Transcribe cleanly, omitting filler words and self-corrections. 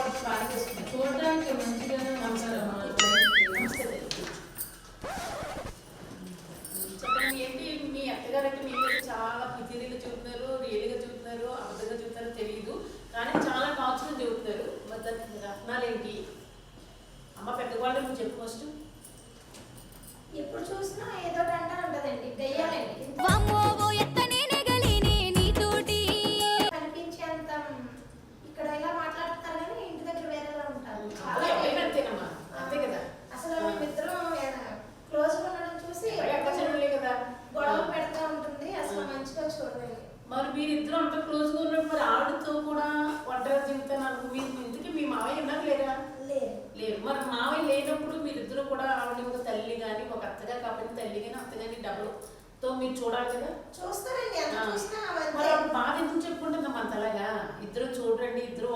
చూడడానికి మంచిగానే ఉంటారమ్మా. చెప్పండి, ఏంటి మీ అత్తగారంటే మీ మీద చాలా పితిరీలు చూపుతున్నారు, రియల్గా చూపుతున్నారు, అబద్ధంగా చూపుతారో తెలియదు, కానీ చాలా టార్చర్ చెబుతున్నారు. మరి దానికి రత్నాలు ఏంటి? అమ్మ పెద్దవాళ్ళు నువ్వు చెప్పు ఫస్ట్. ఎప్పుడు చూసినా ఏదో గంట ఉంటదండి, దయ్యాలండి. కనిపించేంత ఇక్కడ ఇలా మాట్లాడతారు కానీ ఇంటి దగ్గర వేరేలా ఉంటారు. అంతేనమ్మా, అంతే కదా. అసలు మేమిద్దరం క్లోజ్ గా ఉండడం చూసి కదా గొడవ పెడతా ఉంటుంది, అసలు మంచిగా చూడలేదు. మరి మీరిద్దరు అంత క్లోజ్ గా ఉన్నప్పుడు మరి ఆవిడతో కూడా ఒంటరి జీవితాన్ని అనుకో, మీరు ఇందుకే మీ మావయ్య ఉన్నారు లేరా? లేరు. మరి మావయ్య లేనప్పుడు మీరిద్దరు కూడా ఆవిడని ఒక తల్లి కానీ ఒక అత్తగా కాకపోతే తల్లి కానీ అత్త కానీ డబ్బుతో మీరు చూడాలి కదా. చూస్తారండి, ఎంత చూసినా మరి బాధ ఎందుకు చెప్పుకుంటుందమ్మా అంతలాగా? ఇద్దరు చూడండి, ఇద్దరు